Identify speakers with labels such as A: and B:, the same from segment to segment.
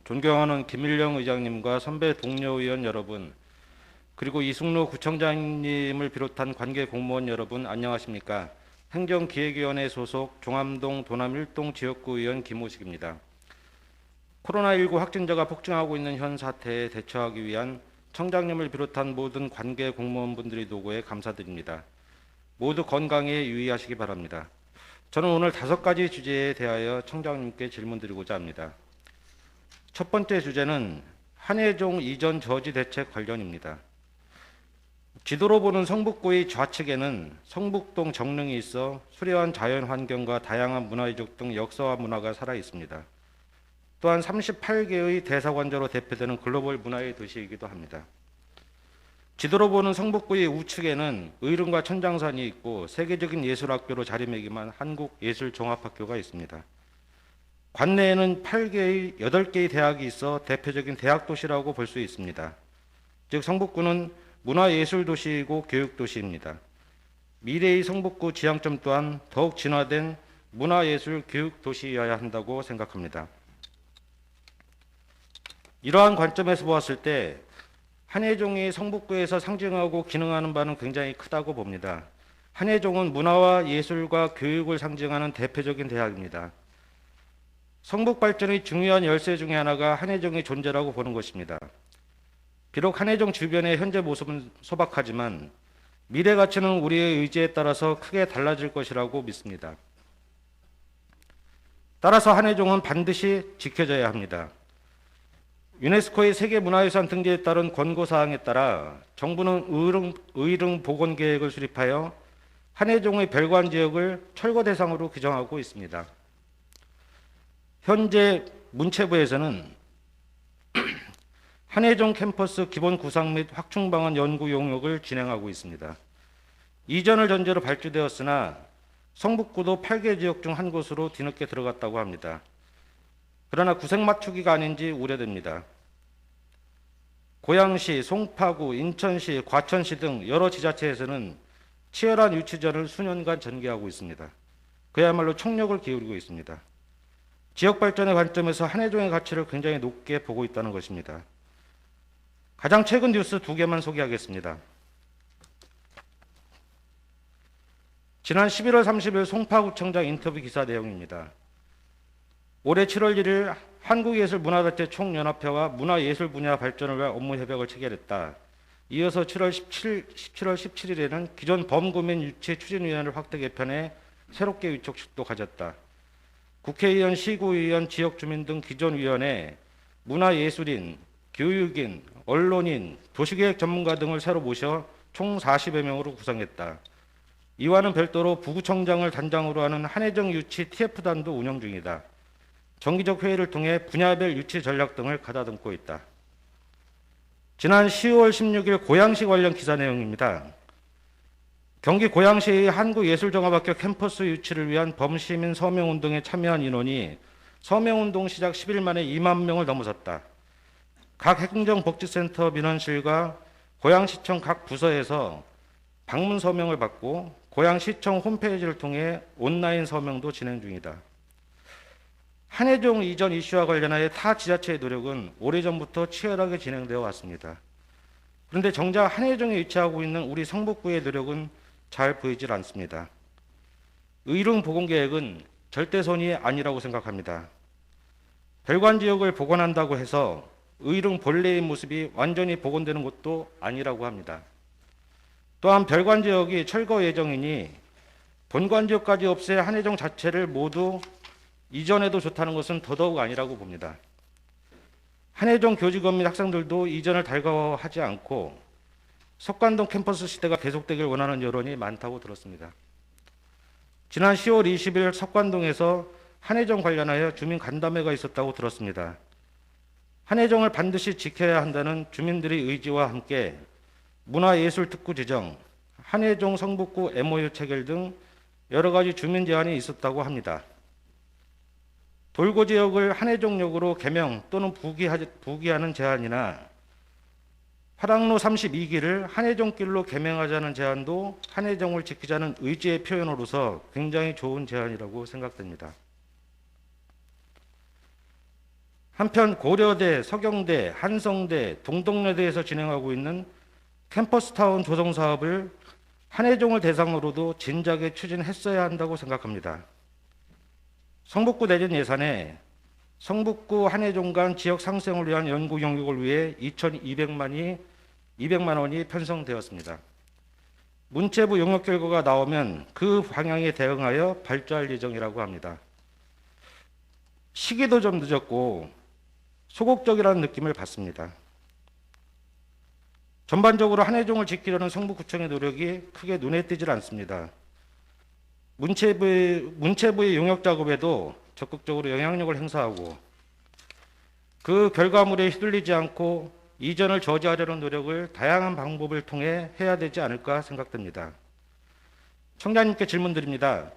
A: 존경하는 김일령 의장님과 선배 동료 의원 여러분, 그리고 이승로 구청장님을 비롯한 관계 공무원 여러분 안녕하십니까? 행정기획위원회 소속 종암동 도남 1동 지역구 의원 김호식입니다. 코로나19 확진자가 폭증하고 있는 현 사태에 대처하기 위한 청장님을 비롯한 모든 관계 공무원분들의 노고에 감사드립니다. 모두 건강에 유의하시기 바랍니다. 저는 오늘 5가지 주제에 대하여 청장님께 질문드리고자 합니다. 첫 번째 주제는 한예종 이전 저지 대책 관련입니다. 지도로 보는 성북구의 좌측에는 성북동 정릉이 있어 수려한 자연환경과 다양한 문화유적 등 역사와 문화가 살아 있습니다. 또한 38개의 대사관저로 대표되는 글로벌 문화의 도시이기도 합니다. 지도로 보는 성북구의 우측에는 의릉과 천장산이 있고 세계적인 예술학교로 자리매김한 한국예술종합학교가 있습니다. 관내에는 8개의 대학이 있어 대표적인 대학도시라고 볼 수 있습니다. 즉 성북구는 문화예술도시이고 교육도시입니다. 미래의 성북구 지향점 또한 더욱 진화된 문화예술 교육도시여야 한다고 생각합니다. 이러한 관점에서 보았을 때 한예종이 성북구에서 상징하고 기능하는 바는 굉장히 크다고 봅니다. 한예종은 문화와 예술과 교육을 상징하는 대표적인 대학입니다. 성북 발전의 중요한 열쇠 중에 하나가 한예종의 존재라고 보는 것입니다. 비록 한예종 주변의 현재 모습은 소박하지만 미래 가치는 우리의 의지에 따라서 크게 달라질 것이라고 믿습니다. 따라서 한예종은 반드시 지켜져야 합니다. 유네스코의 세계문화유산 등재에 따른 권고사항에 따라 정부는 의릉 복원계획을 수립하여 한예종의 별관 지역을 철거 대상으로 규정하고 있습니다. 현재 문체부에서는 한예종 캠퍼스 기본 구상 및 확충 방안 연구 용역을 진행하고 있습니다. 이전을 전제로 발주되었으나 성북구도 8개 지역 중 한 곳으로 뒤늦게 들어갔다고 합니다. 그러나 구색 맞추기가 아닌지 우려됩니다. 고양시, 송파구, 인천시, 과천시 등 여러 지자체에서는 치열한 유치전을 수년간 전개하고 있습니다. 그야말로 총력을 기울이고 있습니다. 지역 발전의 관점에서 한예종의 가치를 굉장히 높게 보고 있다는 것입니다. 가장 최근 뉴스 2개만 소개하겠습니다. 지난 11월 30일 송파구청장 인터뷰 기사 내용입니다. 올해 7월 1일 한국예술문화단체 총연합회와 문화예술 분야 발전을 위한 업무 협약을 체결했다. 이어서 7월 17일에는 기존 범구민 유치 추진위원회를 확대 개편해 새롭게 위촉식도 가졌다. 국회의원, 시구의원, 지역주민 등 기존 위원회, 문화예술인, 교육인, 언론인, 도시계획 전문가 등을 새로 모셔 총 40여 명으로 구성했다. 이와는 별도로 부구청장을 단장으로 하는 한예종 유치 TF단도 운영 중이다. 정기적 회의를 통해 분야별 유치 전략 등을 가다듬고 있다. 지난 10월 16일 고양시 관련 기사 내용입니다. 경기 고양시의 한국예술종합학교 캠퍼스 유치를 위한 범시민 서명운동에 참여한 인원이 서명운동 시작 10일 만에 2만 명을 넘어섰다. 각 행정복지센터 민원실과 고양시청 각 부서에서 방문 서명을 받고 고양시청 홈페이지를 통해 온라인 서명도 진행 중이다. 한예종 이전 이슈와 관련하여 타 지자체의 노력은 오래전부터 치열하게 진행되어 왔습니다. 그런데 정작 한예종에 위치하고 있는 우리 성북구의 노력은 잘 보이질 않습니다. 의릉 복원계획은 절대선이 아니라고 생각합니다. 별관 지역을 복원한다고 해서 의릉 본래의 모습이 완전히 복원되는 것도 아니라고 합니다. 또한 별관 지역이 철거 예정이니 본관 지역까지 없애 한예종 자체를 모두 이전해도 좋다는 것은 더더욱 아니라고 봅니다. 한예종 교직원 및 학생들도 이전을 달가워하지 않고 석관동 캠퍼스 시대가 계속되길 원하는 여론이 많다고 들었습니다. 지난 10월 20일 석관동에서 한예종 관련하여 주민 간담회가 있었다고 들었습니다. 한예종을 반드시 지켜야 한다는 주민들의 의지와 함께 문화예술특구 지정, 한예종 성북구 MOU 체결 등 여러 가지 주민 제안이 있었다고 합니다. 돌고 지역을 한예종역으로 개명 또는 부기하는 제안이나 화랑로 32기를 한예종길로 개명하자는 제안도 한예종을 지키자는 의지의 표현으로서 굉장히 좋은 제안이라고 생각됩니다. 한편 고려대, 서경대, 한성대, 동덕여대에서 진행하고 있는 캠퍼스타운 조성 사업을 한해종을 대상으로도 진작에 추진했어야 한다고 생각합니다. 성북구 내년 예산에 성북구 한해종 간 지역 상생을 위한 연구 영역을 위해 2,200만 원이 편성되었습니다. 문체부 용역 결과가 나오면 그 방향에 대응하여 발주할 예정이라고 합니다. 시기도 좀 늦었고 소극적이라는 느낌을 받습니다. 전반적으로 한해종을 지키려는 성북구청의 노력이 크게 눈에 띄질 않습니다. 문체부의 용역 작업에도 적극적으로 영향력을 행사하고 그 결과물에 휘둘리지 않고 이전을 저지하려는 노력을 다양한 방법을 통해 해야 되지 않을까 생각됩니다. 청장님께 질문드립니다.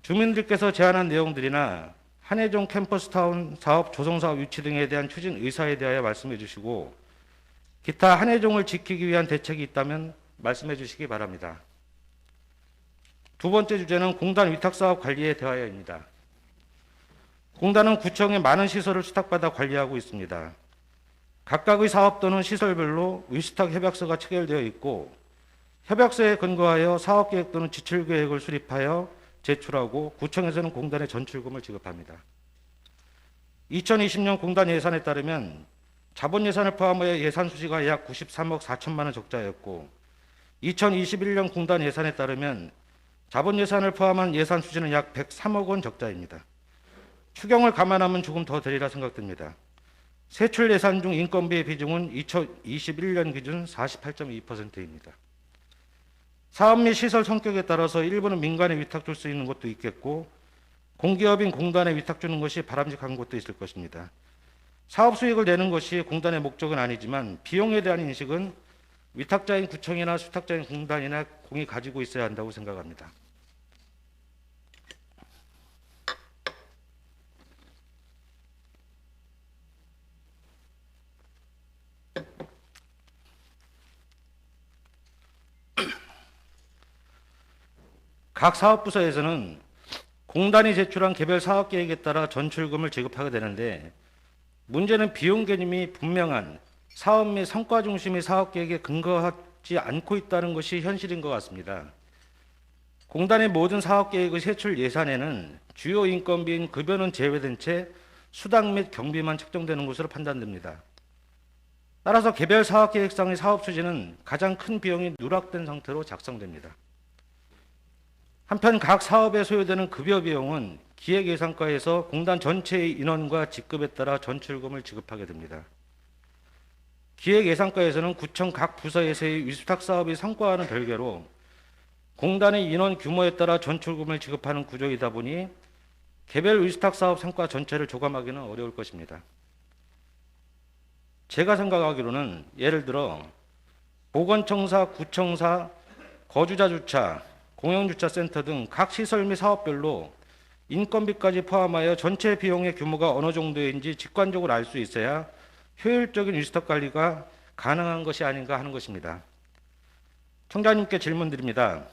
A: 주민들께서 제안한 내용들이나 한해종 캠퍼스타운 사업 조성사업 유치 등에 대한 추진 의사에 대하여 말씀해 주시고 기타 한해종을 지키기 위한 대책이 있다면 말씀해 주시기 바랍니다. 두 번째 주제는 공단 위탁사업 관리에 대하여입니다. 공단은 구청의 많은 시설을 수탁받아 관리하고 있습니다. 각각의 사업 또는 시설별로 위수탁 협약서가 체결되어 있고 협약서에 근거하여 사업계획 또는 지출계획을 수립하여 제출하고 구청에서는 공단에 전출금을 지급합니다. 2020년 공단 예산에 따르면 자본 예산을 포함하여 예산 수지가 약 93억 4천만 원 적자였고 2021년 공단 예산에 따르면 자본 예산을 포함한 예산 수지는 약 103억 원 적자입니다. 추경을 감안하면 조금 더 되리라 생각됩니다. 세출 예산 중 인건비의 비중은 2021년 기준 48.2%입니다. 사업 및 시설 성격에 따라서 일부는 민간에 위탁 줄 수 있는 것도 있겠고 공기업인 공단에 위탁 주는 것이 바람직한 것도 있을 것입니다. 사업 수익을 내는 것이 공단의 목적은 아니지만 비용에 대한 인식은 위탁자인 구청이나 수탁자인 공단이나 공이 가지고 있어야 한다고 생각합니다. 각 사업부서에서는 공단이 제출한 개별 사업계획에 따라 전출금을 지급하게 되는데 문제는 비용 개념이 분명한 사업 및 성과 중심의 사업계획에 근거하지 않고 있다는 것이 현실인 것 같습니다. 공단의 모든 사업계획의 세출 예산에는 주요 인건비인 급여는 제외된 채 수당 및 경비만 책정되는 것으로 판단됩니다. 따라서 개별 사업계획상의 사업 추진은 가장 큰 비용이 누락된 상태로 작성됩니다. 한편 각 사업에 소요되는 급여 비용은 기획예산과에서 공단 전체의 인원과 직급에 따라 전출금을 지급하게 됩니다. 기획예산과에서는 구청 각 부서에서의 위수탁 사업의 성과와는 별개로 공단의 인원 규모에 따라 전출금을 지급하는 구조이다 보니 개별 위수탁 사업 성과 전체를 조감하기는 어려울 것입니다. 제가 생각하기로는 예를 들어 보건청사, 구청사, 거주자 주차, 공영주차센터 등 각 시설 및 사업별로 인건비까지 포함하여 전체 비용의 규모가 어느 정도인지 직관적으로 알 수 있어야 효율적인 위수탁 관리가 가능한 것이 아닌가 하는 것입니다. 청장님께 질문드립니다.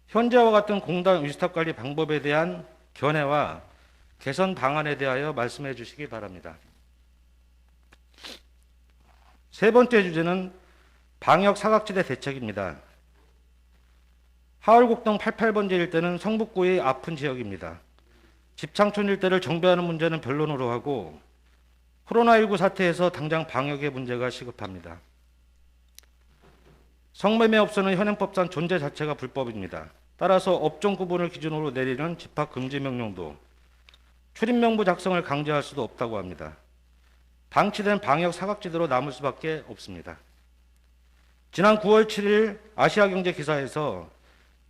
A: 현재와 같은 공단 위수탁 관리 방법에 대한 견해와 개선 방안에 대하여 말씀해 주시기 바랍니다. 세 번째 주제는 방역 사각지대 대책입니다. 하월곡동 88번지 일대는 성북구의 아픈 지역입니다. 집창촌 일대를 정비하는 문제는 변론으로 하고 코로나19 사태에서 당장 방역의 문제가 시급합니다. 성매매업소는 현행법상 존재 자체가 불법입니다. 따라서 업종 구분을 기준으로 내리는 집합금지 명령도 출입명부 작성을 강제할 수도 없다고 합니다. 방치된 방역 사각지대로 남을 수밖에 없습니다. 지난 9월 7일 아시아경제 기사에서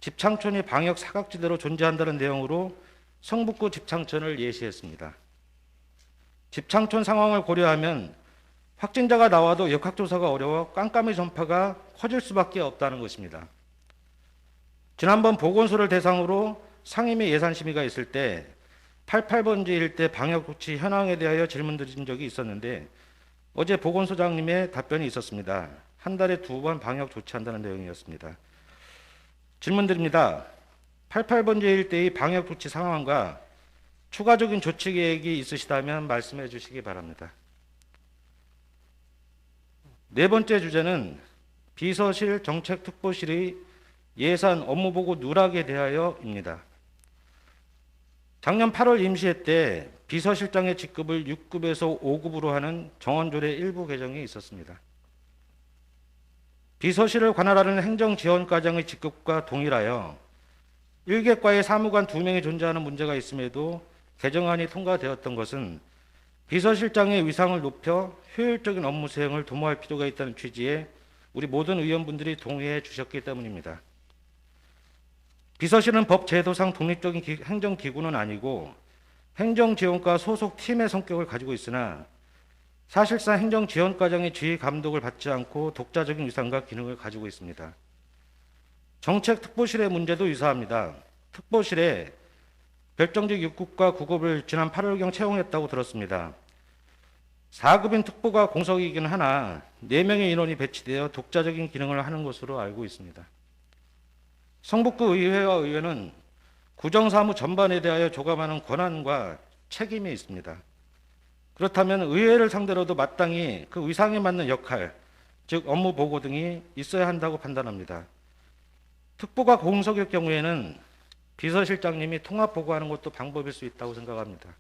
A: 집창촌이 방역 사각지대로 존재한다는 내용으로 성북구 집창촌을 예시했습니다. 집창촌 상황을 고려하면 확진자가 나와도 역학조사가 어려워 깜깜이 전파가 커질 수밖에 없다는 것입니다. 지난번 보건소를 대상으로 상임위 예산심의가 있을 때 88번지 일대 방역조치 현황에 대하여 질문드린 적이 있었는데 어제 보건소장님의 답변이 있었습니다. 한 달에 2번 방역 조치한다는 내용이었습니다. 질문드립니다. 88번지 일대의 방역 조치 상황과 추가적인 조치 계획이 있으시다면 말씀해 주시기 바랍니다. 네 번째 주제는 비서실 정책특보실의 예산 업무보고 누락에 대하여입니다. 작년 8월 임시회 때 비서실장의 직급을 6급에서 5급으로 하는 정원조례 일부 개정이 있었습니다. 비서실을 관할하는 행정지원과장의 직급과 동일하여 1개과에 사무관 2명이 존재하는 문제가 있음에도 개정안이 통과되었던 것은 비서실장의 위상을 높여 효율적인 업무 수행을 도모할 필요가 있다는 취지에 우리 모든 의원분들이 동의해 주셨기 때문입니다. 비서실은 법 제도상 독립적인 행정기구는 아니고 행정지원과 소속 팀의 성격을 가지고 있으나 사실상 행정지원과장의 지휘 감독을 받지 않고 독자적인 위상과 기능을 가지고 있습니다. 정책특보실의 문제도 유사합니다. 특보실에 별정직 6급과 9급을 지난 8월경 채용했다고 들었습니다. 4급인 특보가 공석이긴 하나 4명의 인원이 배치되어 독자적인 기능을 하는 것으로 알고 있습니다. 성북구 의회와 의회는 구정사무 전반에 대하여 조감하는 권한과 책임이 있습니다. 그렇다면 의회를 상대로도 마땅히 그 위상에 맞는 역할, 즉 업무 보고 등이 있어야 한다고 판단합니다. 특보가 공석일 경우에는 비서실장님이 통합 보고하는 것도 방법일 수 있다고 생각합니다.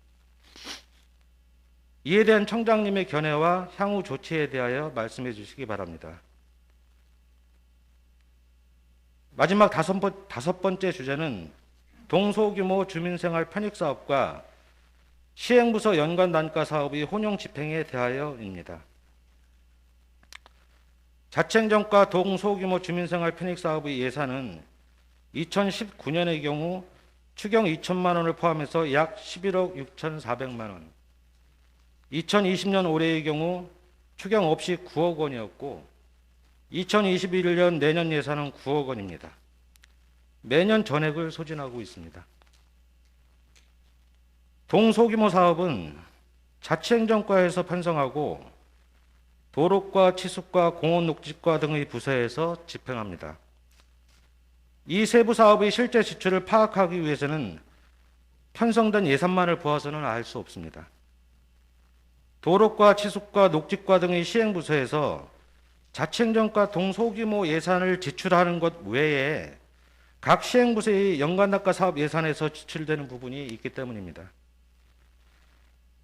A: 이에 대한 청장님의 견해와 향후 조치에 대하여 말씀해 주시기 바랍니다. 마지막 다섯 번째 주제는 동소규모 주민생활 편익사업과 시행부서 연관 단가 사업의 혼용 집행에 대하여입니다. 자치행정과 동소규모 주민생활 편익사업의 예산은 2019년의 경우 추경 2천만 원을 포함해서 약 11억 6,400만 원, 2020년 올해의 경우 추경 없이 9억 원이었고 2021년 내년 예산은 9억 원입니다. 매년 전액을 소진하고 있습니다. 동소규모 사업은 자치행정과에서 편성하고 도로과 치수과 공원 녹지과 등의 부서에서 집행합니다. 이 세부 사업의 실제 지출을 파악하기 위해서는 편성된 예산만을 보아서는 알 수 없습니다. 도로과 치수과 녹지과 등의 시행부서에서 자치행정과 동소규모 예산을 지출하는 것 외에 각 시행부서의 연간단가 사업 예산에서 지출되는 부분이 있기 때문입니다.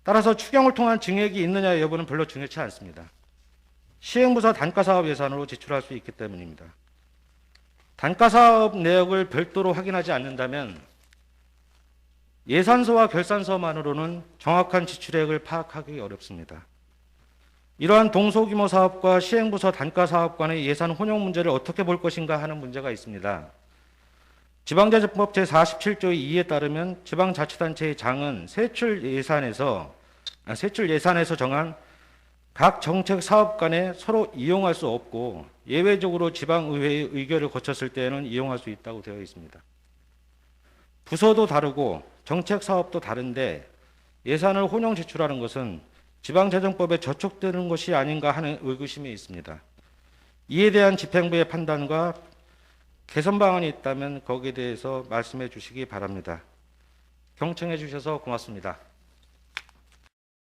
A: 따라서 추경을 통한 증액이 있느냐 여부는 별로 중요치 않습니다. 시행부서 단가사업 예산으로 지출할 수 있기 때문입니다. 단가사업 내역을 별도로 확인하지 않는다면 예산서와 결산서만으로는 정확한 지출액을 파악하기 어렵습니다. 이러한 동소규모 사업과 시행부서 단가사업 간의 예산 혼용 문제를 어떻게 볼 것인가 하는 문제가 있습니다. 지방자치법 제47조 2에 따르면 지방자치단체의 장은 세출 예산에서 정한 각 정책 사업 간에 서로 이용할 수 없고 예외적으로 지방의회의 의결을 거쳤을 때에는 이용할 수 있다고 되어 있습니다. 부서도 다르고 정책 사업도 다른데 예산을 혼용 지출하는 것은 지방재정법에 저촉되는 것이 아닌가 하는 의구심이 있습니다. 이에 대한 집행부의 판단과 개선 방안이 있다면 거기에 대해서 말씀해 주시기 바랍니다. 경청해 주셔서 고맙습니다.